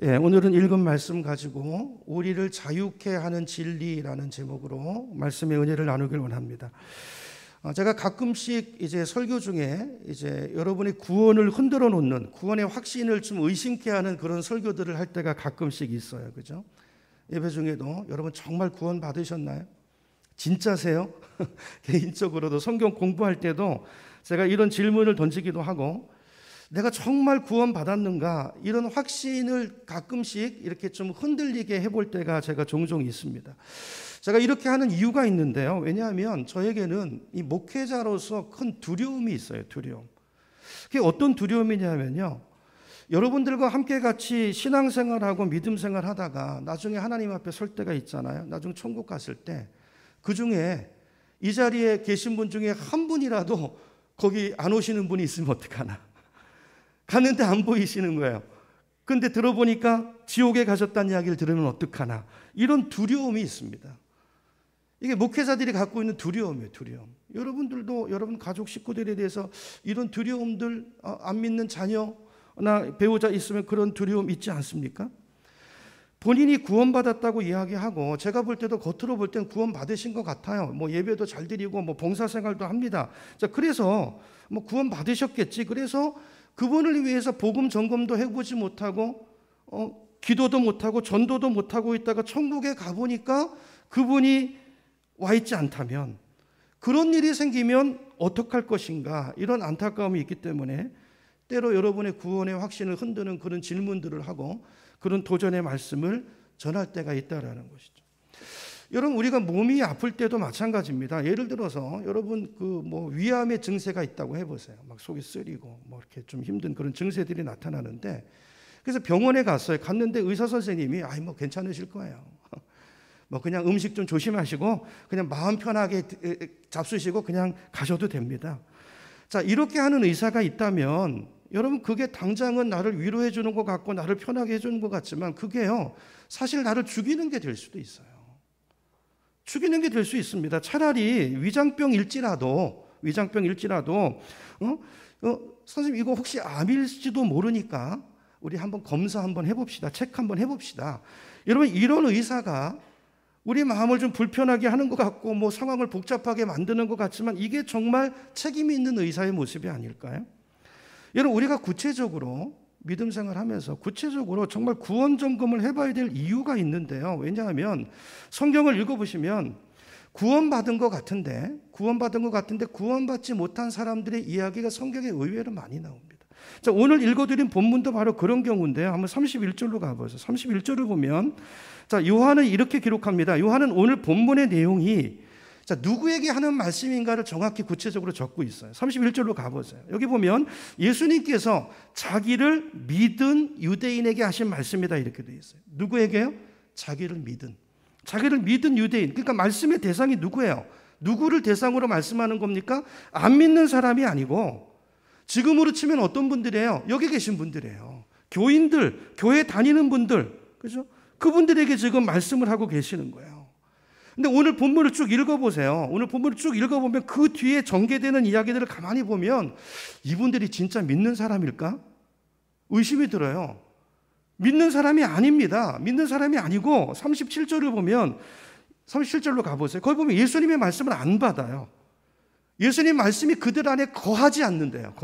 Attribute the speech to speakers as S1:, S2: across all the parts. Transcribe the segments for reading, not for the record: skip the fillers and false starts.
S1: 예, 오늘은 읽은 말씀 가지고 우리를 자유케 하는 진리라는 제목으로 말씀의 은혜를 나누길 원합니다. 제가 가끔씩 이제 설교 중에 이제 여러분의 구원을 흔들어 놓는, 구원의 확신을 좀 의심케 하는 그런 설교들을 할 때가 가끔씩 있어요. 그죠? 예배 중에도 여러분 정말 구원 받으셨나요? 진짜세요? 개인적으로도 성경 공부할 때도 제가 이런 질문을 던지기도 하고, 내가 정말 구원받았는가, 이런 확신을 가끔씩 이렇게 좀 흔들리게 해볼 때가 제가 종종 있습니다. 제가 이렇게 하는 이유가 있는데요. 왜냐하면 저에게는 이 목회자로서 큰 두려움이 있어요. 두려움. 그게 어떤 두려움이냐면요, 여러분들과 함께 같이 신앙생활하고 믿음생활 하다가 나중에 하나님 앞에 설 때가 있잖아요. 나중에 천국 갔을 때 그 중에 이 자리에 계신 분 중에 한 분이라도 거기 안 오시는 분이 있으면 어떡하나. 갔는데 안 보이시는 거예요. 근데 들어보니까 지옥에 가셨다는 이야기를 들으면 어떡하나. 이런 두려움이 있습니다. 이게 목회자들이 갖고 있는 두려움이에요. 두려움. 여러분들도 여러분 가족 식구들에 대해서 이런 두려움들, 안 믿는 자녀나 배우자 있으면 그런 두려움 있지 않습니까? 본인이 구원받았다고 이야기하고, 제가 볼 때도 겉으로 볼 때는 구원받으신 것 같아요. 뭐 예배도 잘 드리고 뭐 봉사생활도 합니다. 자, 그래서 뭐 구원받으셨겠지. 그래서 그분을 위해서 복음 점검도 해보지 못하고 기도도 못하고 전도도 못하고 있다가 천국에 가보니까 그분이 와 있지 않다면, 그런 일이 생기면 어떡할 것인가, 이런 안타까움이 있기 때문에 때로 여러분의 구원의 확신을 흔드는 그런 질문들을 하고 그런 도전의 말씀을 전할 때가 있다라는 것이죠. 여러분, 우리가 몸이 아플 때도 마찬가지입니다. 예를 들어서 여러분 그 뭐 위암의 증세가 있다고 해보세요. 막 속이 쓰리고 뭐 이렇게 좀 힘든 그런 증세들이 나타나는데, 그래서 병원에 갔는데 의사 선생님이 뭐 괜찮으실 거예요. 뭐 그냥 음식 좀 조심하시고 그냥 마음 편하게 잡수시고 그냥 가셔도 됩니다. 자, 이렇게 하는 의사가 있다면 여러분, 그게 당장은 나를 위로해 주는 것 같고 나를 편하게 해주는 것 같지만, 그게요 사실 나를 죽이는 게 될 수도 있어요. 죽이는 게 될 수 있습니다. 차라리 위장병일지라도 선생님 이거 혹시 암일지도 모르니까 우리 한번 검사 한번 해봅시다. 체크 한번 해봅시다. 여러분, 이런 의사가 우리 마음을 좀 불편하게 하는 것 같고 뭐 상황을 복잡하게 만드는 것 같지만, 이게 정말 책임이 있는 의사의 모습이 아닐까요? 여러분, 우리가 구체적으로 믿음 생활하면서 구체적으로 정말 구원 점검을 해봐야 될 이유가 있는데요. 왜냐하면 성경을 읽어보시면 구원받은 것 같은데 구원받지 못한 사람들의 이야기가 성경에 의외로 많이 나옵니다. 자, 오늘 읽어드린 본문도 바로 그런 경우인데요. 한번 31절로 가보세요. 31절을 보면, 자, 요한은 이렇게 기록합니다. 요한은 오늘 본문의 내용이 자, 누구에게 하는 말씀인가를 정확히 구체적으로 적고 있어요. 31절로 가보세요. 여기 보면 예수님께서 자기를 믿은 유대인에게 하신 말씀이다, 이렇게 되어 있어요. 누구에게요? 자기를 믿은 유대인. 그러니까 말씀의 대상이 누구예요? 누구를 대상으로 말씀하는 겁니까? 안 믿는 사람이 아니고, 지금으로 치면 어떤 분들이에요? 여기 계신 분들이에요. 교인들, 교회 다니는 분들, 그죠? 그분들에게 지금 말씀을 하고 계시는 거예요. 근데 오늘 본문을 쭉 읽어보세요. 오늘 본문을 쭉 읽어보면 그 뒤에 전개되는 이야기들을 가만히 보면 이분들이 진짜 믿는 사람일까? 의심이 들어요. 믿는 사람이 아닙니다. 믿는 사람이 아니고 37절을 보면, 37절로 가보세요. 거기 보면 예수님의 말씀을 안 받아요. 예수님 말씀이 그들 안에 거하지 않는데요.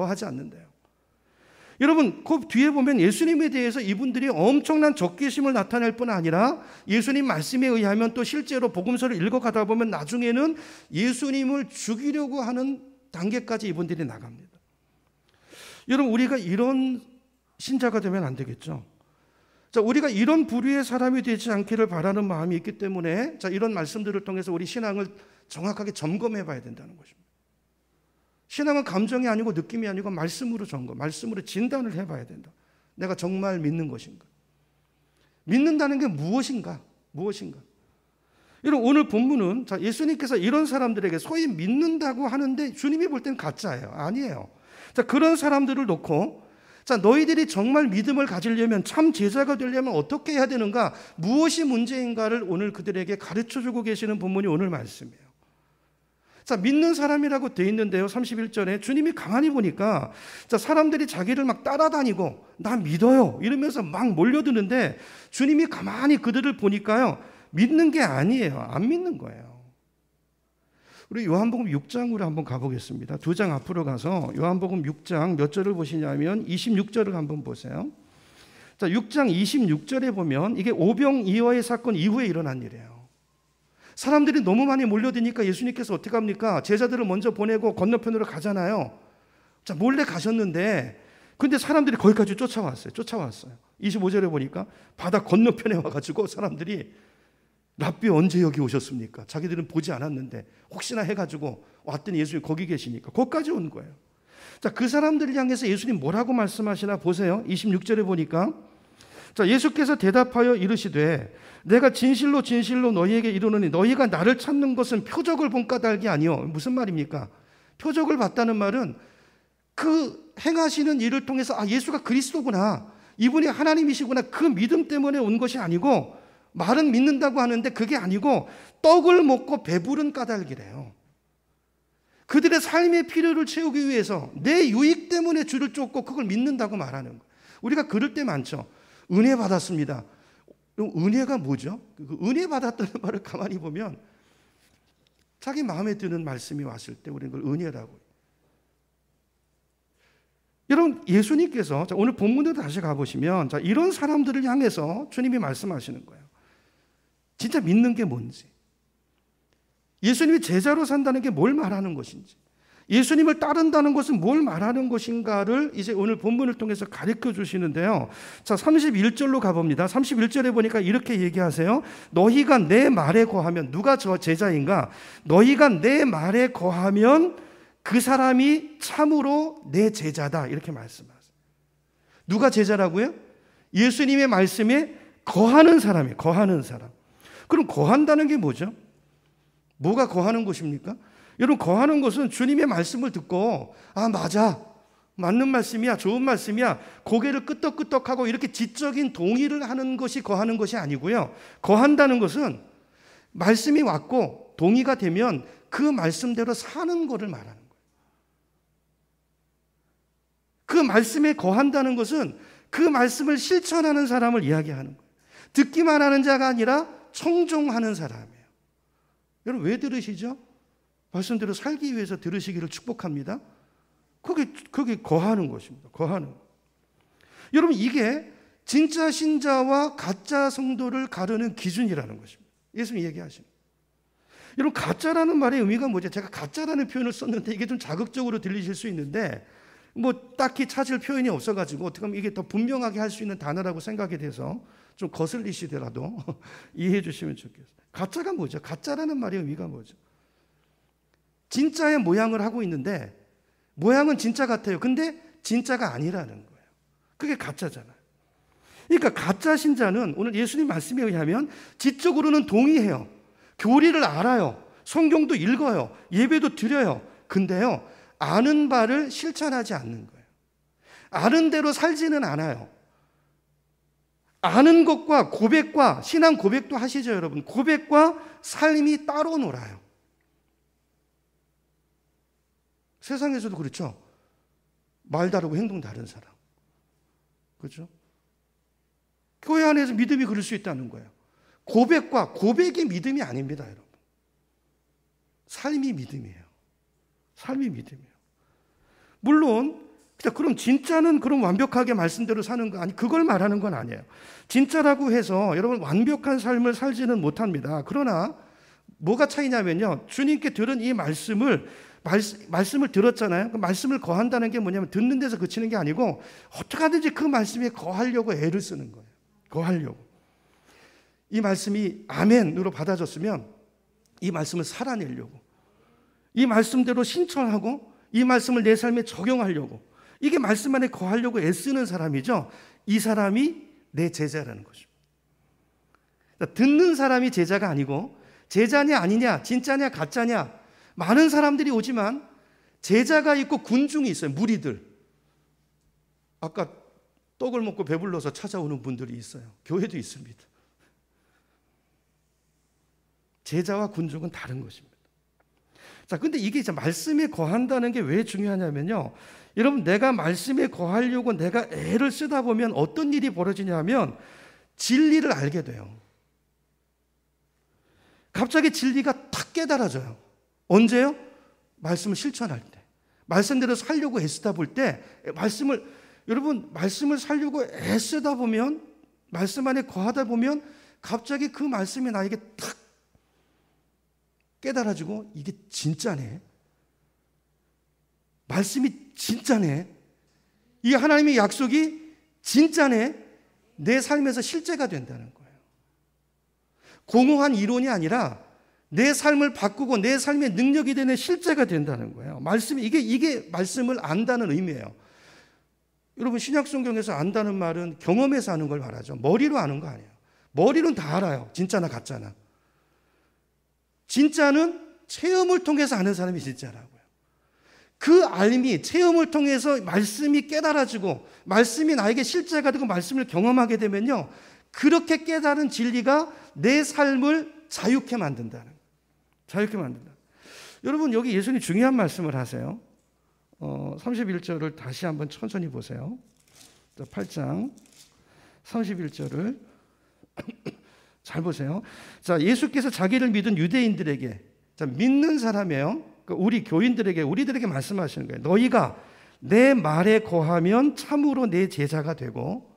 S1: 여러분, 그 뒤에 보면 예수님에 대해서 이분들이 엄청난 적개심을 나타낼 뿐 아니라 예수님 말씀에 의하면 또 실제로 복음서를 읽어가다 보면 나중에는 예수님을 죽이려고 하는 단계까지 이분들이 나갑니다. 여러분, 우리가 이런 신자가 되면 안 되겠죠. 자, 우리가 이런 부류의 사람이 되지 않기를 바라는 마음이 있기 때문에, 자, 이런 말씀들을 통해서 우리 신앙을 정확하게 점검해 봐야 된다는 것입니다. 신앙은 감정이 아니고 느낌이 아니고 말씀으로 말씀으로 진단을 해봐야 된다. 내가 정말 믿는 것인가? 믿는다는 게 무엇인가? 여러분, 오늘 본문은 자, 예수님께서 이런 사람들에게 소위 믿는다고 하는데 주님이 볼 때는 가짜예요. 아니에요. 자, 그런 사람들을 놓고, 자, 너희들이 정말 믿음을 가지려면, 참 제자가 되려면 어떻게 해야 되는가? 무엇이 문제인가를 오늘 그들에게 가르쳐주고 계시는 본문이 오늘 말씀이에요. 자, 믿는 사람이라고 돼 있는데요. 31절에 주님이 가만히 보니까 자, 사람들이 자기를 막 따라다니고 나 믿어요 이러면서 막 몰려드는데 주님이 가만히 그들을 보니까요. 믿는 게 아니에요. 안 믿는 거예요. 우리 요한복음 6장으로 한번 가보겠습니다. 2장 앞으로 가서 요한복음 6장 몇 절을 보시냐면 26절을 한번 보세요. 자, 6장 26절에 보면 이게 오병이어의 사건 이후에 일어난 일이에요. 사람들이 너무 많이 몰려드니까 예수님께서 어떻게 합니까? 제자들을 먼저 보내고 건너편으로 가잖아요. 자, 몰래 가셨는데 근데 사람들이 거기까지 쫓아왔어요. 25절에 보니까 바다 건너편에 와가지고 사람들이 랍비 언제 여기 오셨습니까? 자기들은 보지 않았는데 혹시나 해가지고 왔더니 예수님 거기 계시니까 거기까지 온 거예요. 자, 그 사람들을 향해서 예수님 뭐라고 말씀하시나 보세요. 26절에 보니까 자, 예수께서 대답하여 이르시되 내가 진실로 진실로 너희에게 이르노니 너희가 나를 찾는 것은 표적을 본 까닭이 아니요. 무슨 말입니까? 표적을 봤다는 말은 그 행하시는 일을 통해서 아, 예수가 그리스도구나, 이분이 하나님이시구나, 그 믿음 때문에 온 것이 아니고, 말은 믿는다고 하는데 그게 아니고 떡을 먹고 배부른 까닭이래요. 그들의 삶의 필요를 채우기 위해서 내 유익 때문에 주를 쫓고 그걸 믿는다고 말하는 거예요. 우리가 그럴 때 많죠. 은혜 받았습니다. 은혜가 뭐죠? 그 은혜 받았다는 말을 가만히 보면 자기 마음에 드는 말씀이 왔을 때 우리는 그걸 은혜라고 해요. 여러분, 예수님께서 오늘 본문으로 다시 가보시면 자, 이런 사람들을 향해서 주님이 말씀하시는 거예요. 진짜 믿는 게 뭔지, 예수님이 제자로 산다는 게 뭘 말하는 것인지, 예수님을 따른다는 것은 뭘 말하는 것인가를 이제 오늘 본문을 통해서 가르쳐 주시는데요. 자, 31절로 가봅니다. 31절에 보니까 이렇게 얘기하세요. 너희가 내 말에 거하면, 누가 저 제자인가? 너희가 내 말에 거하면 그 사람이 참으로 내 제자다, 이렇게 말씀하세요. 누가 제자라고요? 예수님의 말씀에 거하는 사람이에요. 거하는 사람. 그럼 거한다는 게 뭐죠? 뭐가 거하는 것입니까? 여러분, 거하는 것은 주님의 말씀을 듣고 아, 맞아, 맞는 말씀이야, 좋은 말씀이야, 고개를 끄덕끄덕하고 이렇게 지적인 동의를 하는 것이 거하는 것이 아니고요. 거한다는 것은 말씀이 왔고 동의가 되면 그 말씀대로 사는 것을 말하는 거예요. 그 말씀에 거한다는 것은 그 말씀을 실천하는 사람을 이야기하는 거예요. 듣기만 하는 자가 아니라 청종하는 사람이에요. 여러분, 왜 들으시죠? 말씀대로 살기 위해서 들으시기를 축복합니다. 그게 거하는 것입니다. 거하는 것. 여러분, 이게 진짜 신자와 가짜 성도를 가르는 기준이라는 것입니다. 예수님이 얘기하십니다. 여러분, 가짜라는 말의 의미가 뭐죠? 제가 가짜라는 표현을 썼는데 이게 좀 자극적으로 들리실 수 있는데 뭐 딱히 찾을 표현이 없어가지고 어떻게 하면 이게 더 분명하게 할 수 있는 단어라고 생각이 돼서 좀 거슬리시더라도 이해해 주시면 좋겠어요. 가짜가 뭐죠? 가짜라는 말의 의미가 뭐죠? 진짜의 모양을 하고 있는데 모양은 진짜 같아요. 근데 진짜가 아니라는 거예요. 그게 가짜잖아요. 그러니까 가짜 신자는 오늘 예수님 말씀에 의하면 지적으로는 동의해요. 교리를 알아요. 성경도 읽어요. 예배도 드려요. 근데요, 아는 바를 실천하지 않는 거예요. 아는 대로 살지는 않아요. 아는 것과 고백과, 신앙 고백도 하시죠, 여러분. 고백과 삶이 따로 놀아요. 세상에서도 그렇죠. 말 다르고 행동 다른 사람. 그렇죠? 교회 안에서 믿음이 그럴 수 있다는 거예요. 고백과 고백이 믿음이 아닙니다, 여러분. 삶이 믿음이에요. 삶이 믿음이에요. 물론 그럼 진짜는 그럼 완벽하게 말씀대로 사는 거 아니, 그걸 말하는 건 아니에요. 진짜라고 해서 여러분 완벽한 삶을 살지는 못합니다. 그러나 뭐가 차이냐면요, 주님께 들은 이 말씀을 들었잖아요. 그 말씀을 거한다는 게 뭐냐면 듣는 데서 그치는 게 아니고 어떻게 하든지 그 말씀에 거하려고 애를 쓰는 거예요. 거하려고. 이 말씀이 아멘으로 받아졌으면 이 말씀을 살아내려고, 이 말씀대로 신청하고 이 말씀을 내 삶에 적용하려고, 이게 말씀 안에 거하려고 애쓰는 사람이죠. 이 사람이 내 제자라는 것입니다. 듣는 사람이 제자가 아니고 제자냐 아니냐, 진짜냐 가짜냐, 많은 사람들이 오지만 제자가 있고 군중이 있어요. 무리들. 아까 떡을 먹고 배불러서 찾아오는 분들이 있어요. 교회도 있습니다. 제자와 군중은 다른 것입니다. 자, 근데 이게 이제 말씀에 거한다는 게 왜 중요하냐면요. 여러분, 내가 말씀에 거하려고 내가 애를 쓰다 보면 어떤 일이 벌어지냐면 진리를 알게 돼요. 갑자기 진리가 탁 깨달아져요. 언제요? 말씀을 실천할 때. 말씀대로 살려고 애쓰다 볼 때, 여러분, 말씀을 살려고 애쓰다 보면, 말씀 안에 거하다 보면 갑자기 그 말씀이 나에게 탁 깨달아지고, 이게 진짜네. 말씀이 진짜네. 이 하나님의 약속이 진짜네. 내 삶에서 실제가 된다는 거예요. 공허한 이론이 아니라 내 삶을 바꾸고 내 삶의 능력이 되는 실제가 된다는 거예요. 말씀이 이게 말씀을 안다는 의미예요. 여러분, 신약 성경에서 안다는 말은 경험해서 아는 걸 말하죠. 머리로 아는 거 아니에요. 머리로는 다 알아요. 진짜나 가짜나. 진짜는 체험을 통해서 아는 사람이 진짜라고요. 그 알미, 체험을 통해서 말씀이 깨달아지고 말씀이 나에게 실제가 되고 말씀을 경험하게 되면요, 그렇게 깨달은 진리가 내 삶을 자유케 만든다는 거예요. 자유케 만든다. 여러분, 여기 예수님이 중요한 말씀을 하세요. 31절을 다시 한번 천천히 보세요. 8장 31절을 잘 보세요. 자, 예수께서 자기를 믿은 유대인들에게, 자, 믿는 사람이에요. 우리 교인들에게, 우리들에게 말씀하시는 거예요. 너희가 내 말에 거하면 참으로 내 제자가 되고,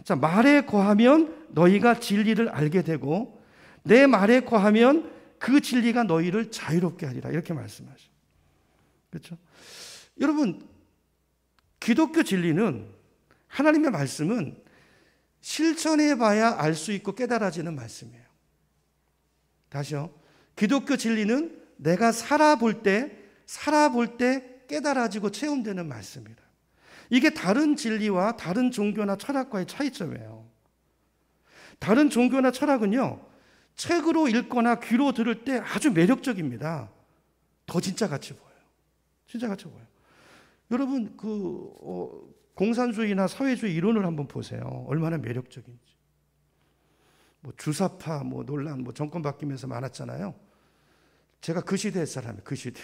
S1: 자, 말에 거하면 너희가 진리를 알게 되고, 내 말에 거하면 그 진리가 너희를 자유롭게 하리라. 이렇게 말씀하셔요. 그렇죠? 여러분, 기독교 진리는, 하나님의 말씀은 실천해 봐야 알 수 있고 깨달아지는 말씀이에요. 다시요. 기독교 진리는 내가 살아볼 때 깨달아지고 체험되는 말씀이다. 이게 다른 진리와 다른 종교나 철학과의 차이점이에요. 다른 종교나 철학은요, 책으로 읽거나 귀로 들을 때 아주 매력적입니다. 더 진짜같이 보여요. 진짜같이 보여요. 여러분, 공산주의나 사회주의 이론을 한번 보세요. 얼마나 매력적인지. 주사파 논란, 정권 바뀌면서 많았잖아요. 제가 그 시대의 사람이에요. 그 시대.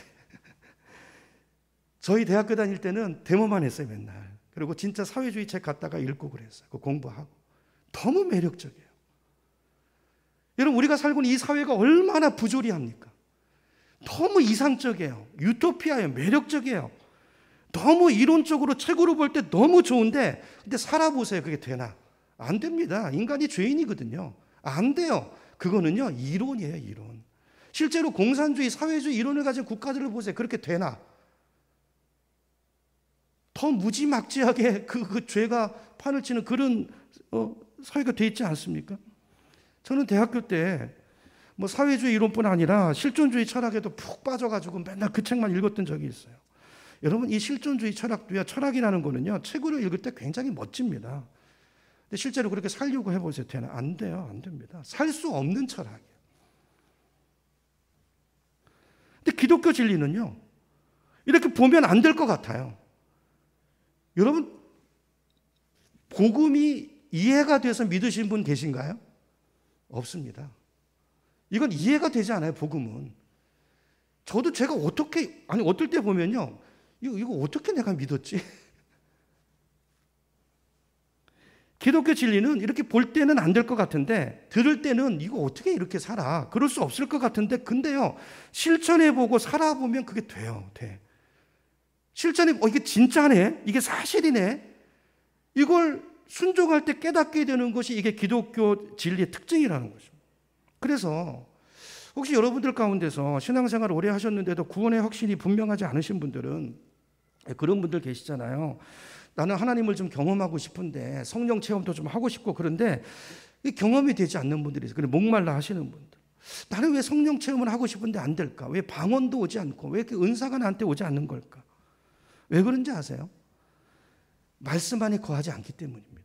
S1: 저희 대학교 다닐 때는 데모만 했어요, 맨날. 그리고 진짜 사회주의 책 갖다가 읽고 그랬어요. 공부하고. 너무 매력적이에요. 여러분, 우리가 살고 있는 이 사회가 얼마나 부조리합니까? 너무 이상적이에요. 유토피아예요. 매력적이에요. 너무 이론적으로 책으로 볼 때 너무 좋은데, 근데 살아보세요. 그게 되나? 안 됩니다. 인간이 죄인이거든요. 안 돼요. 그거는요, 이론이에요, 이론. 실제로 공산주의, 사회주의 이론을 가진 국가들을 보세요. 그렇게 되나? 더 무지막지하게 그 죄가 판을 치는 그런 사회가 돼 있지 않습니까? 저는 대학교 때 사회주의 이론뿐 아니라 실존주의 철학에도 푹 빠져가지고 맨날 그 책만 읽었던 적이 있어요. 여러분, 이 실존주의 철학도요, 철학이라는 거는요, 책으로 읽을 때 굉장히 멋집니다. 근데 실제로 그렇게 살려고 해보세요. 되나? 안 돼요. 안 됩니다. 살 수 없는 철학이에요. 근데 기독교 진리는요, 이렇게 보면 안 될 것 같아요. 여러분, 복음이 이해가 돼서 믿으신 분 계신가요? 없습니다. 이건 이해가 되지 않아요, 복음은. 저도 제가 어떨 때 보면요, 이거 어떻게 내가 믿었지? 기독교 진리는 이렇게 볼 때는 안 될 것 같은데, 들을 때는 이거 어떻게 이렇게 살아? 그럴 수 없을 것 같은데, 근데요, 실천해보고 살아보면 그게 돼요, 돼. 이게 진짜네? 이게 사실이네? 이걸 순종할 때 깨닫게 되는 것이 이게 기독교 진리의 특징이라는 거죠. 그래서 혹시 여러분들 가운데서 신앙생활을 오래 하셨는데도 구원의 확신이 분명하지 않으신 분들은, 그런 분들 계시잖아요. 나는 하나님을 좀 경험하고 싶은데 성령 체험도 좀 하고 싶고, 그런데 경험이 되지 않는 분들이 있어요. 목말라 하시는 분들. 나는 왜 성령 체험을 하고 싶은데 안 될까? 왜 방언도 오지 않고, 왜 이렇게 은사가 나한테 오지 않는 걸까? 왜 그런지 아세요? 말씀 안에 거하지 않기 때문입니다.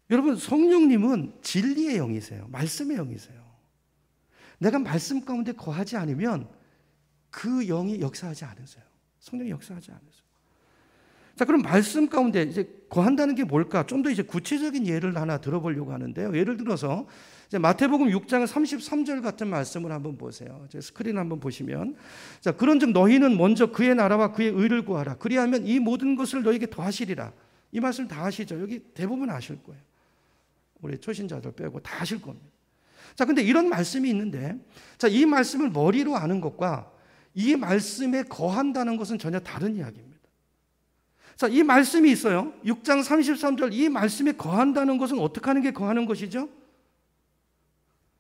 S1: 여러분, 성령님은 진리의 영이세요. 말씀의 영이세요. 내가 말씀 가운데 거하지 않으면 그 영이 역사하지 않으세요. 성령이 역사하지 않으세요. 자, 그럼 말씀 가운데 이제 거한다는 게 뭘까? 좀 더 이제 구체적인 예를 하나 들어보려고 하는데요. 예를 들어서 이제 마태복음 6장 33절 같은 말씀을 한번 보세요. 제 스크린 한번 보시면, 자, 그런즉 너희는 먼저 그의 나라와 그의 의를 구하라. 그리하면 이 모든 것을 너에게 더하시리라. 이 말씀 다 아시죠? 여기 대부분 아실 거예요. 우리 초신자들 빼고 다 아실 겁니다. 자, 근데 이런 말씀이 있는데, 자, 이 말씀을 머리로 아는 것과 이 말씀에 거한다는 것은 전혀 다른 이야기입니다. 자, 이 말씀이 있어요. 6장 33절 이 말씀에 거한다는 것은 어떻게 하는 게 거하는 것이죠?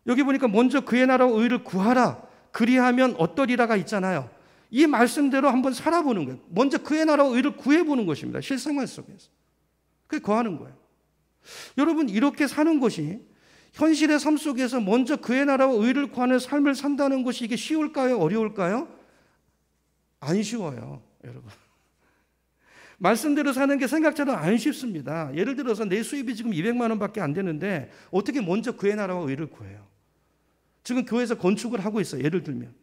S1: 여기 보니까 먼저 그의 나라와 의를 구하라. 그리하면 어떠리라가 있잖아요. 이 말씀대로 한번 살아보는 거예요. 먼저 그의 나라와 의를 구해보는 것입니다. 실생활 속에서. 그게 거하는 거예요. 여러분, 이렇게 사는 것이 현실의 삶 속에서 먼저 그의 나라와 의를 구하는 삶을 산다는 것이 이게 쉬울까요? 어려울까요? 안 쉬워요, 여러분. 말씀대로 사는 게 생각처럼 안 쉽습니다. 예를 들어서 내 수입이 지금 200만 원밖에 안 되는데 어떻게 먼저 그의 나라와 의를 구해요? 지금 교회에서 건축을 하고 있어요. 예를 들면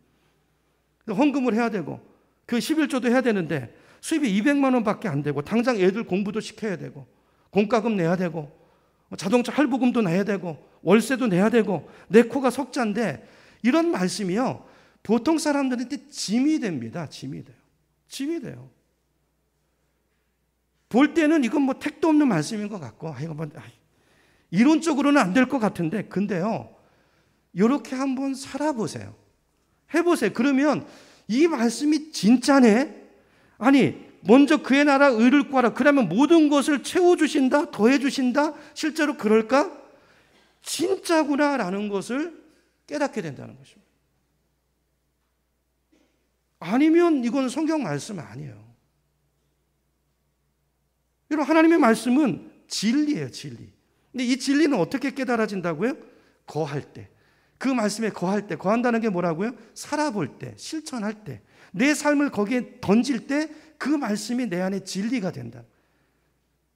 S1: 헌금을 해야 되고 그 11조도 해야 되는데 수입이 200만 원밖에 안 되고 당장 애들 공부도 시켜야 되고 공과금 내야 되고 자동차 할부금도 내야 되고 월세도 내야 되고 내 코가 석자인데, 이런 말씀이요 보통 사람들한테 짐이 됩니다. 짐이 돼요. 짐이 돼요. 볼 때는 이건 뭐 택도 없는 말씀인 것 같고, 이론적으로는 안 될 것 같은데, 근데요, 이렇게 한번 살아보세요. 해보세요. 그러면 이 말씀이 진짜네? 아니, 먼저 그의 나라 의를 구하라. 그러면 모든 것을 채워주신다? 더해주신다? 실제로 그럴까? 진짜구나라는 것을 깨닫게 된다는 것입니다. 아니면 이건 성경 말씀 아니에요. 여러분, 하나님의 말씀은 진리예요, 진리. 근데 이 진리는 어떻게 깨달아진다고요? 거할 때. 그 말씀에 거할 때. 거한다는 게 뭐라고요? 살아볼 때, 실천할 때. 내 삶을 거기에 던질 때 그 말씀이 내 안에 진리가 된다.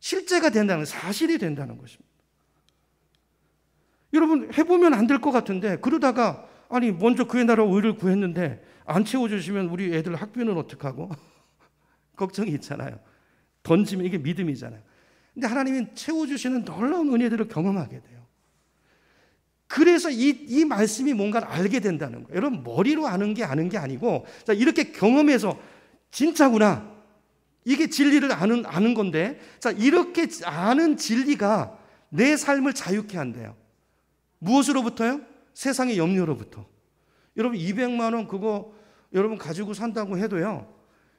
S1: 실제가 된다는, 사실이 된다는 것입니다. 여러분, 해보면 안 될 것 같은데, 그러다가 아니 먼저 그의 나라와 의를 구했는데 안 채워주시면 우리 애들 학비는 어떡하고? 걱정이 있잖아요. 던지면 이게 믿음이잖아요. 근데 하나님은 채워주시는 놀라운 은혜들을 경험하게 돼요. 그래서 이 말씀이 뭔가를 알게 된다는 거예요. 여러분, 머리로 아는 게 아니고, 자, 이렇게 경험해서 진짜구나, 이게 진리를 아는 건데, 자, 이렇게 아는 진리가 내 삶을 자유케 한대요. 무엇으로부터요? 세상의 염려로부터. 여러분, 200만 원 그거 여러분 가지고 산다고 해도요,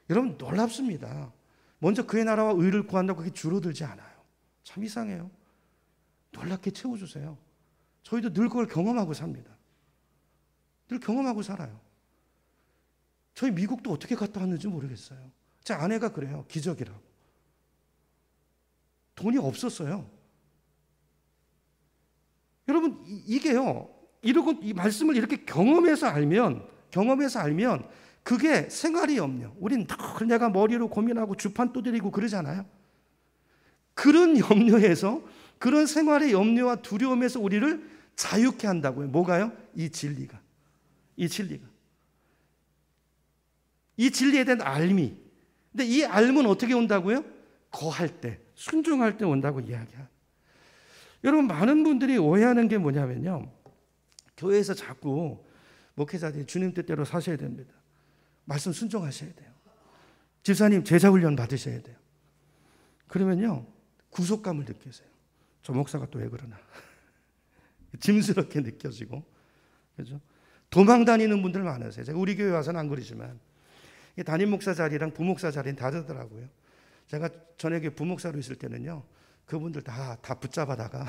S1: 여러분 놀랍습니다. 먼저 그의 나라와 의를 구한다고 그게 줄어들지 않아요. 참 이상해요. 놀랍게 채워주세요. 저희도 늘 그걸 경험하고 삽니다. 늘 경험하고 살아요. 저희 미국도 어떻게 갔다 왔는지 모르겠어요. 제 아내가 그래요. 기적이라고. 돈이 없었어요. 여러분, 이게요, 이러고 이 말씀을 이렇게 경험해서 알면 그게 생활의 염려. 우린 늘 내가 머리로 고민하고 주판 두드리고 그러잖아요. 그런 염려에서, 그런 생활의 염려와 두려움에서 우리를 자유케 한다고요. 뭐가요? 이 진리가. 이 진리에 대한 알미. 근데 이 알은 어떻게 온다고요? 거할 때, 순종할 때 온다고 이야기해요. 여러분, 많은 분들이 오해하는 게 뭐냐면요, 교회에서 자꾸 목회자들이 주님 뜻대로 사셔야 됩니다. 말씀 순종하셔야 돼요. 집사님 제자훈련 받으셔야 돼요. 그러면요, 구속감을 느끼세요. 저 목사가 또 왜 그러나. 짐스럽게 느껴지고, 그죠? 도망 다니는 분들 많으세요. 제가 우리 교회 와서는 안 그러지만 담임 목사 자리랑 부목사 자리는 다르더라고요. 제가 저녁에 부목사로 있을 때는요, 그분들 다 붙잡아다가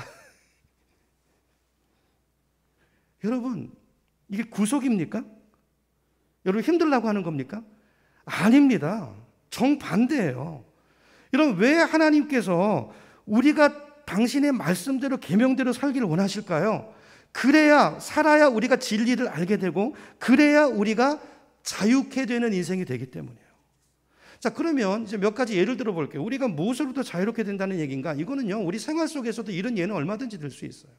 S1: 여러분, 이게 구속입니까? 여러분, 힘들라고 하는 겁니까? 아닙니다. 정반대예요. 여러분, 왜 하나님께서 우리가 당신의 말씀대로 계명대로 살기를 원하실까요? 그래야, 살아야 우리가 진리를 알게 되고, 그래야 우리가 자유케 되는 인생이 되기 때문이에요. 자, 그러면 이제 몇 가지 예를 들어 볼게요. 우리가 무엇으로부터 자유롭게 된다는 얘기인가? 이거는요, 우리 생활 속에서도 이런 예는 얼마든지 들 수 있어요.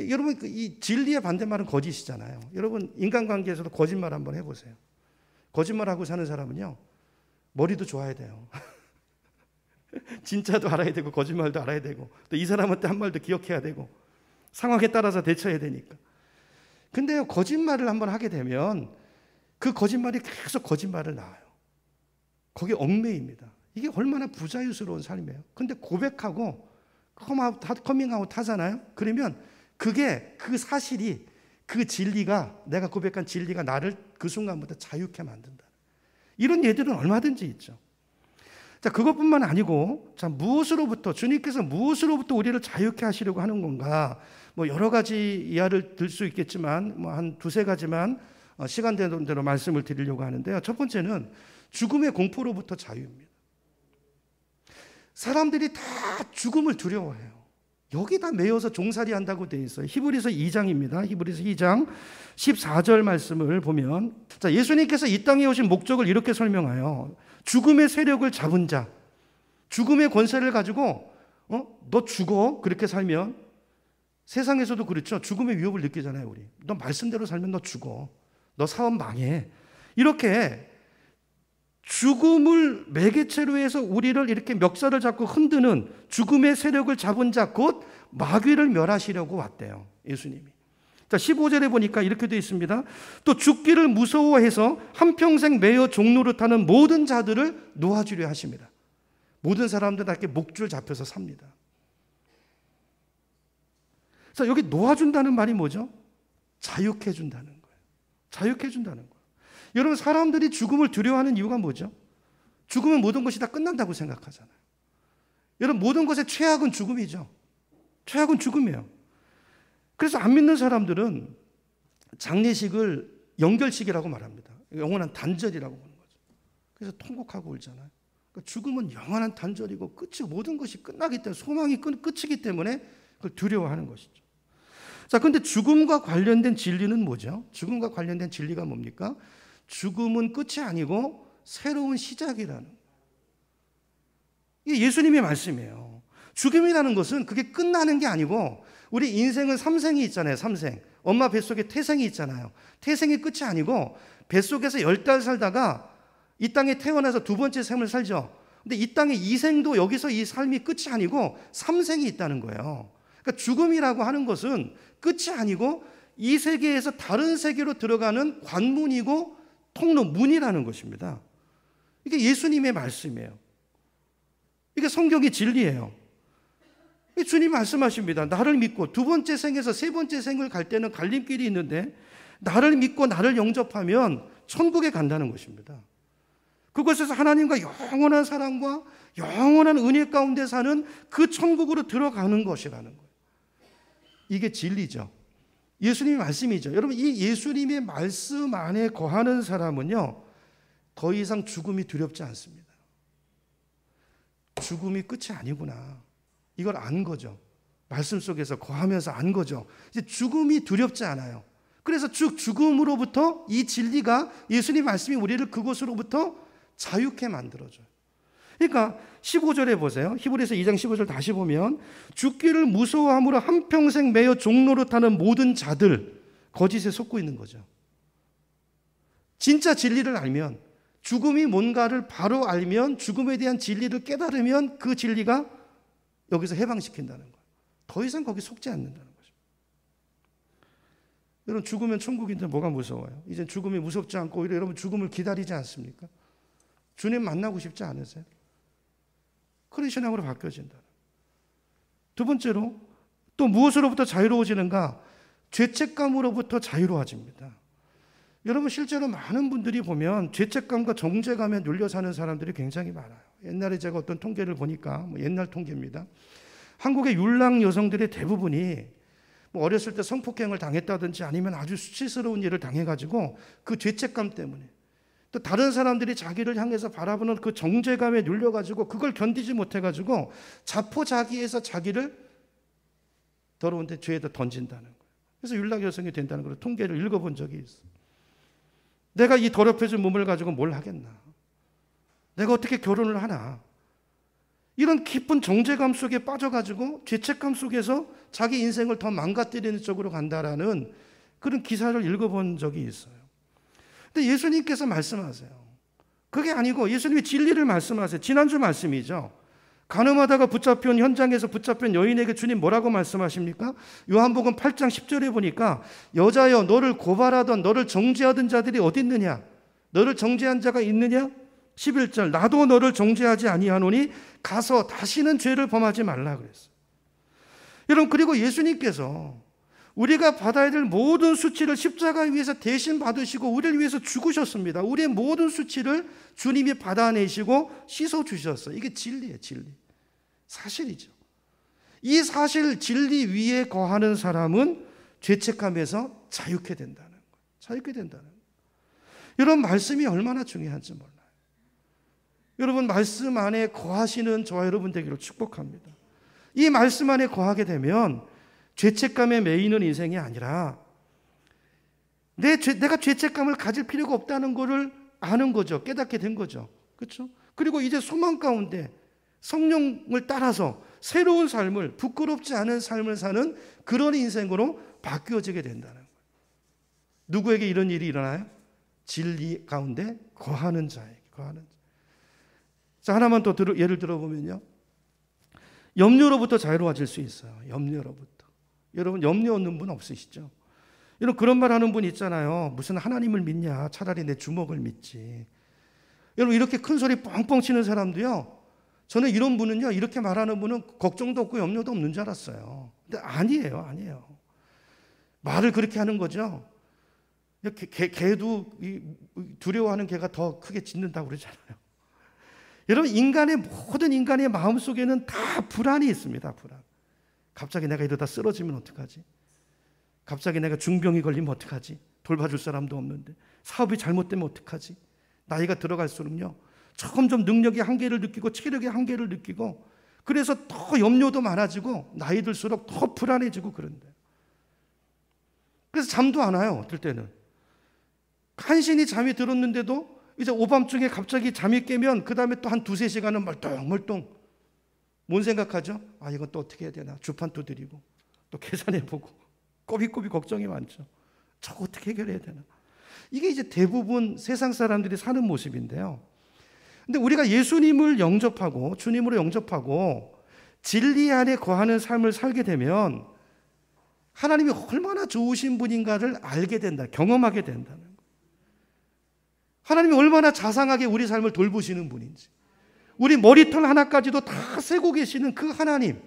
S1: 여러분, 이 진리의 반대말은 거짓이잖아요. 여러분, 인간관계에서도 거짓말 한번 해보세요. 거짓말하고 사는 사람은요, 머리도 좋아야 돼요. 진짜도 알아야 되고 거짓말도 알아야 되고 또 이 사람한테 한 말도 기억해야 되고 상황에 따라서 대처해야 되니까. 근데 거짓말을 한번 하게 되면 그 거짓말이 계속 거짓말을 낳아요. 거기에 얽매입니다. 이게 얼마나 부자유스러운 삶이에요. 근데 고백하고 커밍아웃 하잖아요. 그러면 그게 그 사실이 그 진리가 내가 고백한 진리가 나를 그 순간부터 자유케 만든다. 이런 예들은 얼마든지 있죠. 자, 그것뿐만 아니고 자, 무엇으로부터 주님께서 무엇으로부터 우리를 자유케 하시려고 하는 건가? 뭐 여러 가지 이야기를 들 수 있겠지만 뭐 한 두세 가지만 시간 되는 대로 말씀을 드리려고 하는데요. 첫 번째는 죽음의 공포로부터 자유입니다. 사람들이 다 죽음을 두려워해요. 여기다 매여서 종살이 한다고 되어 있어요. 히브리서 2장입니다. 히브리서 2장 14절 말씀을 보면 자, 예수님께서 이 땅에 오신 목적을 이렇게 설명해요. 죽음의 세력을 잡은 자, 죽음의 권세를 가지고 너 죽어 그렇게 살면 세상에서도 그렇죠. 죽음의 위협을 느끼잖아요. 우리 너 말씀대로 살면 너 죽어, 너 사업 망해. 이렇게 죽음을 매개체로 해서 우리를 이렇게 멱살을 잡고 흔드는 죽음의 세력을 잡은 자 곧 마귀를 멸하시려고 왔대요. 예수님이. 자, 15절에 보니까 이렇게 되어 있습니다. 또 죽기를 무서워해서 한평생 매여 종노릇하는 모든 자들을 놓아주려 하십니다. 모든 사람들 다 이렇게 목줄 잡혀서 삽니다. 자, 여기 놓아준다는 말이 뭐죠? 자유케 해준다는 거예요. 자유케 해준다는 거예요. 여러분, 사람들이 죽음을 두려워하는 이유가 뭐죠? 죽으면 모든 것이 다 끝난다고 생각하잖아요. 여러분, 모든 것의 최악은 죽음이죠. 최악은 죽음이에요. 그래서 안 믿는 사람들은 장례식을 연결식이라고 말합니다. 영원한 단절이라고 보는 거죠. 그래서 통곡하고 울잖아요. 그러니까 죽음은 영원한 단절이고 끝이 모든 것이 끝나기 때문에 소망이 끝이기 때문에 그걸 두려워하는 것이죠. 자, 그런데 죽음과 관련된 진리는 뭐죠? 죽음과 관련된 진리가 뭡니까? 죽음은 끝이 아니고 새로운 시작이라는 거예요. 이게 예수님의 말씀이에요. 죽음이라는 것은 그게 끝나는 게 아니고 우리 인생은 삼생이 있잖아요. 삼생. 엄마 뱃속에 태생이 있잖아요. 태생이 끝이 아니고 뱃속에서 10달 살다가 이 땅에 태어나서 두 번째 생을 살죠. 근데 이 땅의 이생도 여기서 이 삶이 끝이 아니고 삼생이 있다는 거예요. 그러니까 죽음이라고 하는 것은 끝이 아니고 이 세계에서 다른 세계로 들어가는 관문이고 통로, 문이라는 것입니다. 이게 예수님의 말씀이에요. 이게 성경의 진리예요. 주님 말씀하십니다. 나를 믿고 두 번째 생에서 세 번째 생을 갈 때는 갈림길이 있는데 나를 믿고 나를 영접하면 천국에 간다는 것입니다. 그곳에서 하나님과 영원한 사랑과 영원한 은혜 가운데 사는 그 천국으로 들어가는 것이라는 거예요. 이게 진리죠. 예수님의 말씀이죠. 여러분, 이 예수님의 말씀 안에 거하는 사람은요, 더 이상 죽음이 두렵지 않습니다. 죽음이 끝이 아니구나. 이걸 안 거죠. 말씀 속에서 거하면서 안 거죠. 이제 죽음이 두렵지 않아요. 그래서 죽음으로부터 이 진리가 예수님 말씀이 우리를 그곳으로부터 자유케 만들어줘요. 그러니까 15절에 보세요. 히브리서 2장 15절 다시 보면 죽기를 무서워함으로 한평생 매여 종노릇하는 모든 자들, 거짓에 속고 있는 거죠. 진짜 진리를 알면, 죽음이 뭔가를 바로 알면, 죽음에 대한 진리를 깨달으면 그 진리가 여기서 해방시킨다는 거예요. 더 이상 거기 속지 않는다는 거죠. 여러분, 죽으면 천국인데 뭐가 무서워요? 이제 죽음이 무섭지 않고 오히려 여러분 죽음을 기다리지 않습니까? 주님 만나고 싶지 않으세요? 그런 신앙으로 바뀌어진다. 두 번째로 또 무엇으로부터 자유로워지는가? 죄책감으로부터 자유로워집니다. 여러분, 실제로 많은 분들이 보면 죄책감과 정죄감에 눌려 사는 사람들이 굉장히 많아요. 옛날에 제가 어떤 통계를 보니까, 옛날 통계입니다. 한국의 율랑 여성들의 대부분이 어렸을 때 성폭행을 당했다든지 아니면 아주 수치스러운 일을 당해가지고 그 죄책감 때문에 또 다른 사람들이 자기를 향해서 바라보는 그 정죄감에 눌려가지고 그걸 견디지 못해가지고 자포자기해서 자기를 더러운 데 죄에다 던진다는 거예요. 그래서 율락 여성이 된다는 걸 통계를 읽어본 적이 있어요. 내가 이 더럽혀진 몸을 가지고 뭘 하겠나? 내가 어떻게 결혼을 하나? 이런 깊은 정죄감 속에 빠져가지고 죄책감 속에서 자기 인생을 더 망가뜨리는 쪽으로 간다라는 그런 기사를 읽어본 적이 있어요. 근데 예수님께서 말씀하세요. 그게 아니고 예수님이 진리를 말씀하세요. 지난주 말씀이죠. 간음하다가 현장에서 붙잡힌 여인에게 주님 뭐라고 말씀하십니까? 요한복음 8장 10절에 보니까 여자여 너를 고발하던 너를 정죄하던 자들이 어디 있느냐? 너를 정죄한 자가 있느냐? 11절 나도 너를 정죄하지 아니하노니 가서 다시는 죄를 범하지 말라 그랬어요. 여러분, 그리고 예수님께서 우리가 받아야 될 모든 수치를 십자가 위에서 대신 받으시고 우리를 위해서 죽으셨습니다. 우리의 모든 수치를 주님이 받아내시고 씻어주셨어요. 이게 진리예요, 진리. 사실이죠. 이 사실 진리 위에 거하는 사람은 죄책감에서 자유케 된다는 거예요. 자유케 된다는 거예요. 이런 말씀이 얼마나 중요한지 몰라요. 여러분, 말씀 안에 거하시는 저와 여러분 되기를 축복합니다. 이 말씀 안에 거하게 되면 죄책감에 매이는 인생이 아니라 내가 죄책감을 가질 필요가 없다는 것을 아는 거죠. 깨닫게 된 거죠. 그렇죠? 그리고 이제 소망 가운데 성령을 따라서 새로운 삶을, 부끄럽지 않은 삶을 사는 그런 인생으로 바뀌어지게 된다는 거예요. 누구에게 이런 일이 일어나요? 진리 가운데 거하는 자에게. 자, 하나만 더 예를 들어보면요. 염려로부터 자유로워질 수 있어요. 염려로부터. 여러분, 염려 없는 분 없으시죠? 여러분, 그런 말 하는 분 있잖아요. 무슨 하나님을 믿냐? 차라리 내 주먹을 믿지. 여러분, 이렇게 큰 소리 뻥뻥 치는 사람도요, 저는 이런 분은요, 이렇게 말하는 분은 걱정도 없고 염려도 없는 줄 알았어요. 근데 아니에요. 말을 그렇게 하는 거죠. 개도 두려워하는 개가 더 크게 짖는다고 그러잖아요. 여러분, 모든 인간의 마음속에는 다 불안이 있습니다. 불안. 갑자기 내가 이러다 쓰러지면 어떡하지? 갑자기 내가 중병이 걸리면 어떡하지? 돌봐줄 사람도 없는데. 사업이 잘못되면 어떡하지? 나이가 들어갈수록요, 점점 능력의 한계를 느끼고 체력의 한계를 느끼고, 그래서 더 염려도 많아지고 나이 들수록 더 불안해지고 그런데. 그래서 잠도 안 와요. 어떨 때는 간신히 잠이 들었는데도 이제 오밤중에 갑자기 잠이 깨면 그 다음에 또 한 2-3시간은 멀뚱멀뚱. 뭔 생각하죠? 아, 이건 또 어떻게 해야 되나? 주판 또 드리고 또 계산해보고 꼬비꼬비 걱정이 많죠. 저거 어떻게 해결해야 되나? 이게 이제 대부분 세상 사람들이 사는 모습인데요. 근데 우리가 예수님을 영접하고 주님으로 영접하고 진리 안에 거하는 삶을 살게 되면 하나님이 얼마나 좋으신 분인가를 알게 된다, 경험하게 된다는 거예요. 하나님이 얼마나 자상하게 우리 삶을 돌보시는 분인지, 우리 머리털 하나까지도 다 세고 계시는 그 하나님,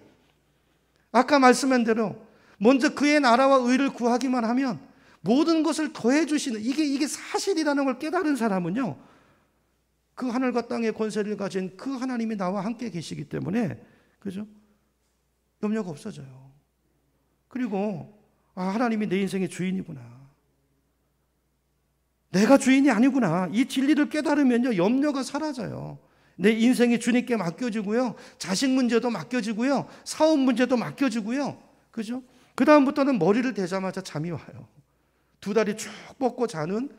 S1: 아까 말씀한 대로 먼저 그의 나라와 의를 구하기만 하면 모든 것을 더해 주시는, 이게 사실이라는 걸 깨달은 사람은요, 그 하늘과 땅의 권세를 가진 그 하나님이 나와 함께 계시기 때문에, 그죠? 염려가 없어져요. 그리고 하나님이 내 인생의 주인이구나, 내가 주인이 아니구나, 이 진리를 깨달으면요, 염려가 사라져요. 내 인생이 주님께 맡겨지고요, 자식 문제도 맡겨지고요, 사업 문제도 맡겨지고요, 그죠? 그 다음부터는 머리를 대자마자 잠이 와요. 2다리 쭉 뻗고 자는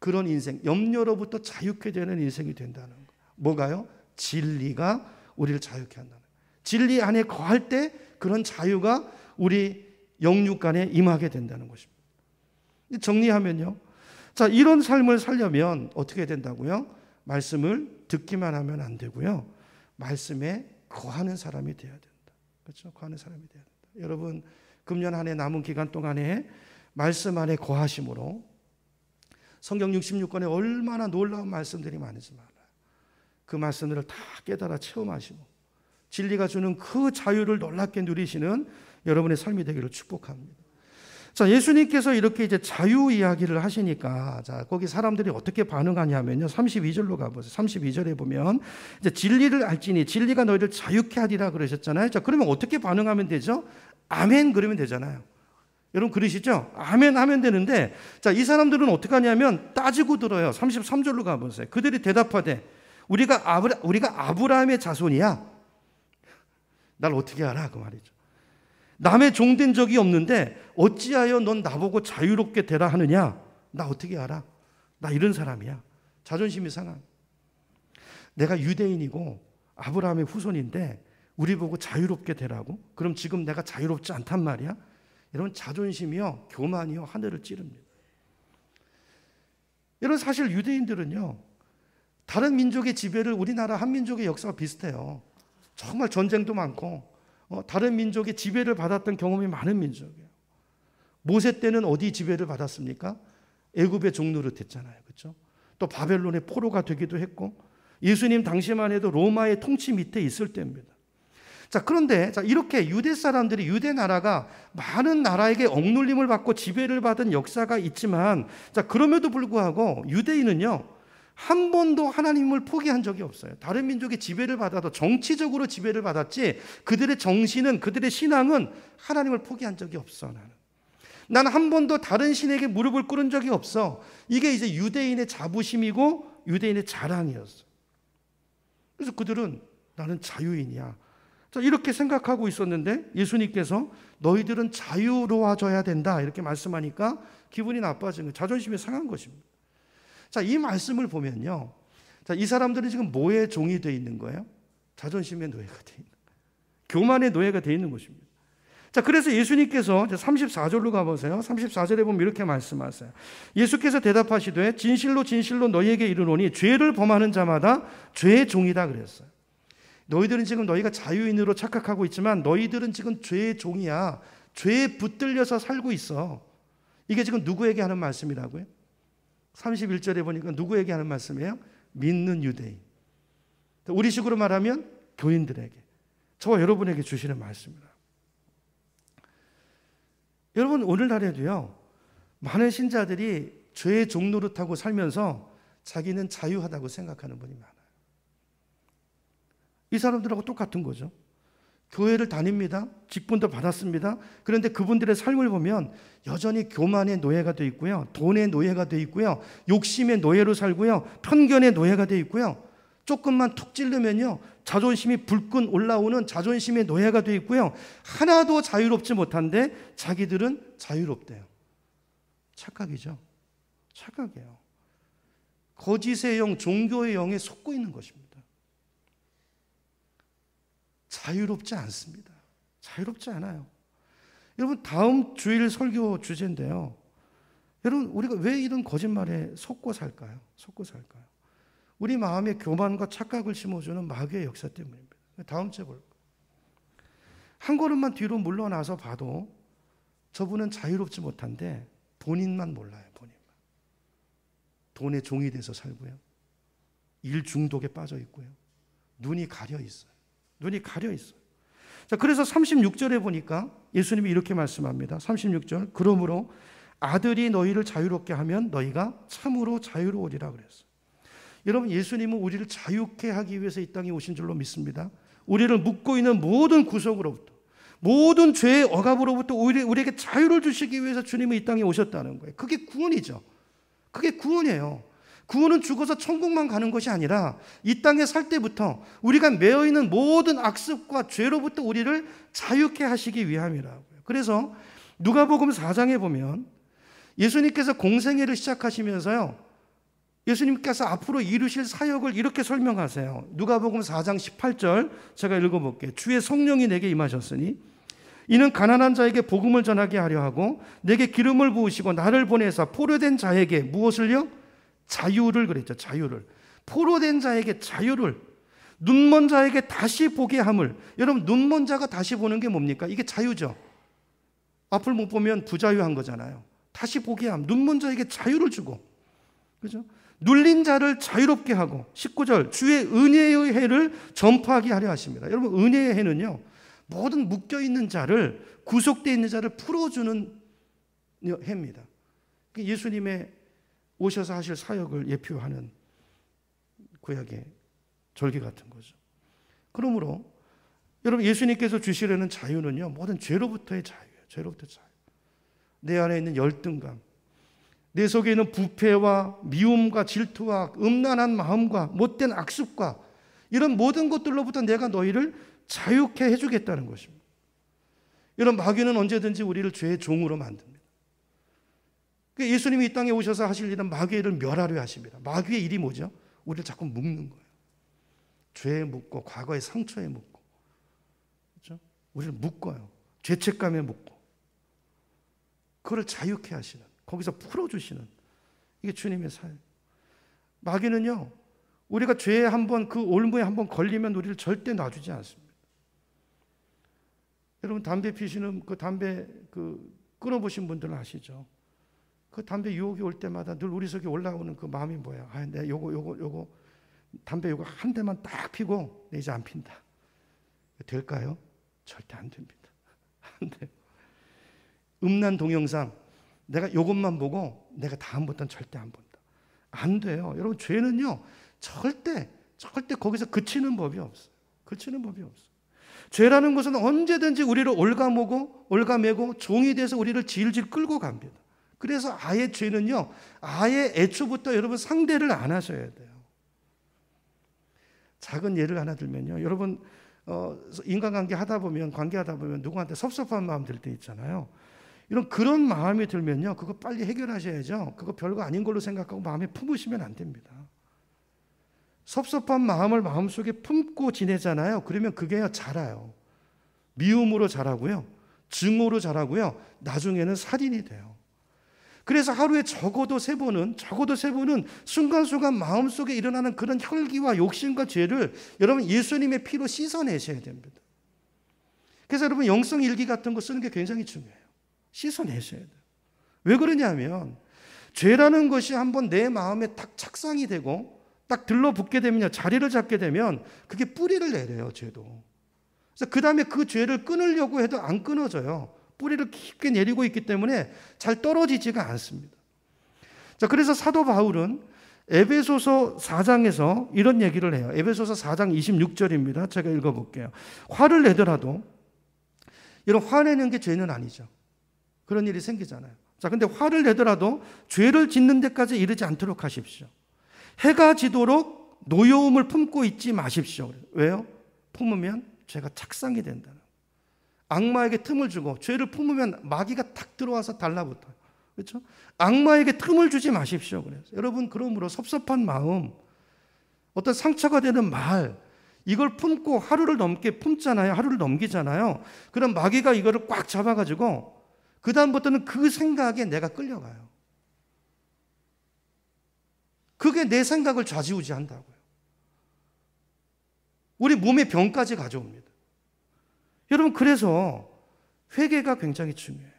S1: 그런 인생, 염려로부터 자유케 되는 인생이 된다는 거예요. 뭐가요? 진리가 우리를 자유케 한다는 거예요. 진리 안에 거할 때 그런 자유가 우리 영육 안에 임하게 된다는 것입니다. 정리하면요, 자, 이런 삶을 살려면 어떻게 된다고요? 말씀을 듣기만 하면 안 되고요, 말씀에 거하는 사람이 되어야 된다. 그렇죠? 거하는 사람이 되어야 된다. 여러분, 금년 한 해 남은 기간 동안에 말씀 안에 거하심으로 성경 66권에 얼마나 놀라운 말씀들이 많은지 몰라요. 그 말씀들을 다 깨달아 체험하시고 진리가 주는 그 자유를 놀랍게 누리시는 여러분의 삶이 되기를 축복합니다. 자, 예수님께서 이렇게 이제 자유 이야기를 하시니까, 자, 거기 사람들이 어떻게 반응하냐면요, 32절로 가보세요. 32절에 보면 이제 진리를 알지니 진리가 너희를 자유케 하리라 그러셨잖아요. 자, 그러면 어떻게 반응하면 되죠? 아멘 그러면 되잖아요. 여러분 그러시죠? 아멘 하면 되는데, 자, 이 사람들은 어떻게 하냐면 따지고 들어요. 33절로 가보세요. 그들이 대답하되 우리가 아브라함의 자손이야. 날 어떻게 알아? 그 말이죠. 남의 종된 적이 없는데 어찌하여 넌 나보고 자유롭게 되라 하느냐? 나 어떻게 알아? 나 이런 사람이야. 자존심이 상한. 내가 유대인이고 아브라함의 후손인데 우리 보고 자유롭게 되라고? 그럼 지금 내가 자유롭지 않단 말이야? 여러분, 자존심이요, 교만이요, 하늘을 찌릅니다. 여러분, 사실 유대인들은요, 다른 민족의 지배를, 우리나라 한민족의 역사가 비슷해요. 정말 전쟁도 많고 다른 민족의 지배를 받았던 경험이 많은 민족이에요. 모세 때는 어디 지배를 받았습니까? 애굽의 종노릇했잖아요. 그렇죠? 또 바벨론의 포로가 되기도 했고 예수님 당시만 해도 로마의 통치 밑에 있을 때입니다. 자, 그런데 이렇게 유대 사람들이, 유대 나라가 많은 나라에게 억눌림을 받고 지배를 받은 역사가 있지만, 그럼에도 불구하고 유대인은요 한 번도 하나님을 포기한 적이 없어요. 다른 민족의 지배를 받아도 정치적으로 지배를 받았지 그들의 정신은, 그들의 신앙은 하나님을 포기한 적이 없어. 나는 한 번도 다른 신에게 무릎을 꿇은 적이 없어. 이게 이제 유대인의 자부심이고 유대인의 자랑이었어. 그래서 그들은 나는 자유인이야, 이렇게 생각하고 있었는데 예수님께서 너희들은 자유로워져야 된다 이렇게 말씀하니까 기분이 나빠진 거예요. 자존심이 상한 것입니다. 자, 이 말씀을 보면요, 이 사람들은 지금 뭐의 종이 되어 있는 거예요? 자존심의 노예가 되어 있는 거예요. 교만의 노예가 되어 있는 것입니다. 자, 그래서 예수님께서 34절로 가보세요. 34절에 보면 이렇게 말씀하세요. 예수께서 대답하시되 진실로 진실로 너희에게 이르노니 죄를 범하는 자마다 죄의 종이다 그랬어요. 너희들은 지금 너희가 자유인으로 착각하고 있지만 너희들은 지금 죄의 종이야. 죄에 붙들려서 살고 있어. 이게 지금 누구에게 하는 말씀이라고요? 31절에 보니까 누구에게 하는 말씀이에요? 믿는 유대인. 우리식으로 말하면 교인들에게, 저와 여러분에게 주시는 말씀입니다. 여러분, 오늘날에도요 많은 신자들이 죄의 종노릇하고 살면서 자기는 자유하다고 생각하는 분이 많아요. 이 사람들하고 똑같은 거죠. 교회를 다닙니다. 직분도 받았습니다. 그런데 그분들의 삶을 보면 여전히 교만의 노예가 되어 있고요, 돈의 노예가 되어 있고요, 욕심의 노예로 살고요, 편견의 노예가 되어 있고요, 조금만 툭 찌르면요 자존심이 불끈 올라오는 자존심의 노예가 되어 있고요, 하나도 자유롭지 못한데 자기들은 자유롭대요. 착각이죠. 착각이에요. 거짓의 영, 종교의 영에 속고 있는 것입니다. 자유롭지 않습니다. 자유롭지 않아요. 여러분, 다음 주일 설교 주제인데요, 여러분, 우리가 왜 이런 거짓말에 속고 살까요? 속고 살까요? 우리 마음에 교만과 착각을 심어주는 마귀의 역사 때문입니다. 다음 주에 볼까요? 한 걸음만 뒤로 물러나서 봐도 저분은 자유롭지 못한데 본인만 몰라요. 본인만. 돈의 종이 돼서 살고요, 일 중독에 빠져 있고요, 눈이 가려 있어요. 눈이 가려 있어요. 자, 그래서 36절에 보니까 예수님이 이렇게 말씀합니다. 36절. 그러므로 아들이 너희를 자유롭게 하면 너희가 참으로 자유로우리라 그랬어요. 여러분, 예수님은 우리를 자유케 하기 위해서 이 땅에 오신 줄로 믿습니다. 우리를 묶고 있는 모든 구속으로부터, 모든 죄의 억압으로부터 우리에게 자유를 주시기 위해서 주님은 이 땅에 오셨다는 거예요. 그게 구원이죠. 그게 구원이에요. 구원은 죽어서 천국만 가는 것이 아니라 이 땅에 살 때부터 우리가 매여 있는 모든 악습과 죄로부터 우리를 자유케 하시기 위함이라고요. 그래서 누가복음 4장에 보면 예수님께서 공생애를 시작하시면서요, 예수님께서 앞으로 이루실 사역을 이렇게 설명하세요. 누가복음 4장 18절 제가 읽어볼게요. 주의 성령이 내게 임하셨으니 이는 가난한 자에게 복음을 전하게 하려 하고 내게 기름을 부으시고 나를 보내사 포로된 자에게 무엇을요? 자유를 그랬죠. 자유를. 포로된 자에게 자유를, 눈먼 자에게 다시 보게 함을. 여러분, 눈먼 자가 다시 보는 게 뭡니까? 이게 자유죠. 앞을 못 보면 부자유한 거잖아요. 다시 보게 함. 눈먼 자에게 자유를 주고, 그죠? 눌린 자를 자유롭게 하고. 19절. 주의 은혜의 해를 전파하게 하려 하십니다. 여러분, 은혜의 해는요, 모든 묶여있는 자를, 구속되어 있는 자를 풀어주는 해입니다. 예수님의 오셔서 하실 사역을 예표하는 구약의 절기 같은 거죠. 그러므로 여러분, 예수님께서 주시려는 자유는요, 모든 죄로부터의 자유예요. 죄로부터의 자유. 내 안에 있는 열등감, 내 속에 있는 부패와 미움과 질투와 음란한 마음과 못된 악습과 이런 모든 것들로부터 내가 너희를 자유케 해주겠다는 것입니다. 이런 마귀는 언제든지 우리를 죄의 종으로 만듭니다. 예수님이 이 땅에 오셔서 하실 일은 마귀의 일을 멸하려 하십니다. 마귀의 일이 뭐죠? 우리를 자꾸 묶는 거예요. 죄에 묶고 과거의 상처에 묶고, 그렇죠? 우리를 묶어요. 죄책감에 묶고, 그걸 자유케 하시는, 거기서 풀어주시는, 이게 주님의 사역. 마귀는요, 우리가 죄에 한번, 그 올무에 한번 걸리면 우리를 절대 놔주지 않습니다. 여러분 담배 피시는 그 담배 끊어보신 분들은 아시죠? 그 담배 유혹이 올 때마다 늘 우리 속에 올라오는 그 마음이 뭐예요? 내가 요거 담배 요거 한 대만 딱 피고 내 이제 안 핀다. 될까요? 절대 안 됩니다. 안 돼요. 음란 동영상 내가 요것만 보고 내가 다음부터는 절대 안 본다. 안 돼요. 여러분 죄는요 절대 거기서 그치는 법이 없어요. 그치는 법이 없어요. 죄라는 것은 언제든지 우리를 올가매고 종이 돼서 우리를 질질 끌고 갑니다. 그래서 아예 죄는요 아예 애초부터 여러분 상대를 안 하셔야 돼요. 작은 예를 하나 들면요, 여러분 인간관계 관계하다 보면 누구한테 섭섭한 마음 들 때 있잖아요. 그런 마음이 들면요, 그거 빨리 해결하셔야죠. 그거 별거 아닌 걸로 생각하고 마음에 품으시면 안 됩니다. 섭섭한 마음을 마음속에 품고 지내잖아요. 그러면 그게 자라요. 미움으로 자라고요, 증오로 자라고요, 나중에는 살인이 돼요. 그래서 하루에 적어도 세 번은 순간순간 마음속에 일어나는 그런 혈기와 욕심과 죄를 여러분 예수님의 피로 씻어내셔야 됩니다. 그래서 여러분 영성일기 같은 거 쓰는 게 굉장히 중요해요. 씻어내셔야 돼요. 왜 그러냐면 죄라는 것이 한번 내 마음에 딱 착상이 되고 딱 들러붙게 되면요, 자리를 잡게 되면 그게 뿌리를 내려요, 죄도. 그래서 그 다음에 그 죄를 끊으려고 해도 안 끊어져요. 뿌리를 깊게 내리고 있기 때문에 잘 떨어지지가 않습니다. 자, 그래서 사도 바울은 에베소서 4장에서 이런 얘기를 해요. 에베소서 4장 26절입니다. 제가 읽어볼게요. 화를 내더라도, 이런 화내는 게 죄는 아니죠. 그런 일이 생기잖아요. 자, 근데 화를 내더라도 죄를 짓는 데까지 이르지 않도록 하십시오. 해가 지도록 노여움을 품고 있지 마십시오. 왜요? 품으면 죄가 착상이 된다는 거예요. 악마에게 틈을 주고 죄를 품으면 마귀가 탁 들어와서 달라붙어요. 그렇죠? 악마에게 틈을 주지 마십시오. 그래서 여러분, 그러므로 섭섭한 마음, 어떤 상처가 되는 말, 이걸 품고 하루를 품잖아요. 하루를 넘기잖아요. 그럼 마귀가 이거를 꽉 잡아가지고 그 다음부터는 그 생각에 내가 끌려가요. 그게 내 생각을 좌지우지한다고요. 우리 몸에 병까지 가져옵니다. 여러분, 그래서 회개가 굉장히 중요해요.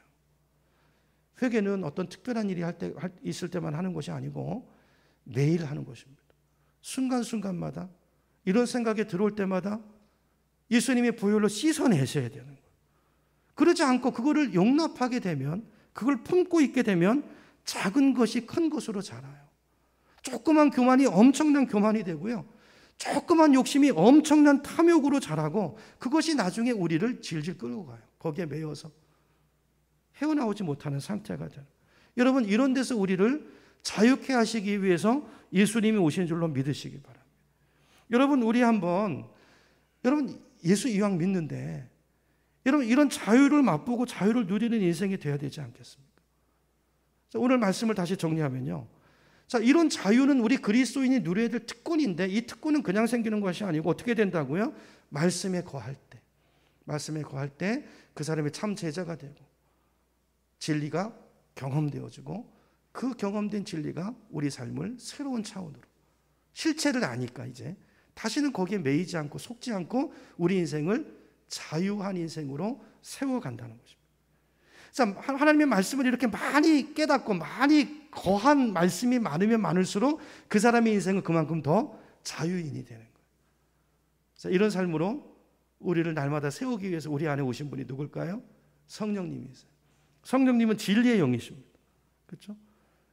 S1: 회개는 어떤 특별한 일이 있을 때만 하는 것이 아니고 매일 하는 것입니다. 순간순간마다 이런 생각이 들어올 때마다 예수님의 보혈로 씻어내셔야 되는 거예요. 그러지 않고 그거를 용납하게 되면, 그걸 품고 있게 되면 작은 것이 큰 것으로 자라요. 조그만 교만이 엄청난 교만이 되고요, 조그만 욕심이 엄청난 탐욕으로 자라고, 그것이 나중에 우리를 질질 끌고 가요. 거기에 매여서 헤어나오지 못하는 상태가 돼요. 여러분, 이런 데서 우리를 자유케 하시기 위해서 예수님이 오신 줄로 믿으시기 바랍니다. 여러분, 우리 여러분 예수 이왕 믿는데 여러분 이런 자유를 맛보고 자유를 누리는 인생이 되어야 되지 않겠습니까? 자, 오늘 말씀을 다시 정리하면요, 자, 이런 자유는 우리 그리스도인이 누려야 될 특권인데, 이 특권은 그냥 생기는 것이 아니고 어떻게 된다고요? 말씀에 거할 때 그 사람이 참 제자가 되고 진리가 경험되어지고, 그 경험된 진리가 우리 삶을 새로운 차원으로, 실체를 아니까 이제 다시는 거기에 매이지 않고 속지 않고 우리 인생을 자유한 인생으로 세워간다는 것입니다. 자, 하나님의 말씀을 이렇게 많이 깨닫고 많이 거한 말씀이 많으면 많을수록 그 사람의 인생은 그만큼 더 자유인이 되는 거예요. 자, 이런 삶으로 우리를 날마다 세우기 위해서 우리 안에 오신 분이 누굴까요? 성령님이세요. 성령님은 진리의 영이십니다. 그렇죠?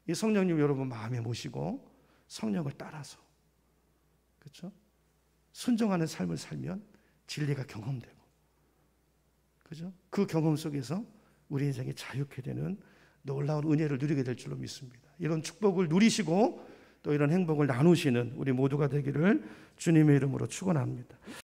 S1: 이 성령님 여러분 마음에 모시고 성령을 따라서, 그렇죠? 순종하는 삶을 살면 진리가 경험되고, 그렇죠? 그 경험 속에서 우리 인생이 자유케 되는 놀라운 은혜를 누리게 될 줄로 믿습니다. 이런 축복을 누리시고 또 이런 행복을 나누시는 우리 모두가 되기를 주님의 이름으로 축원합니다.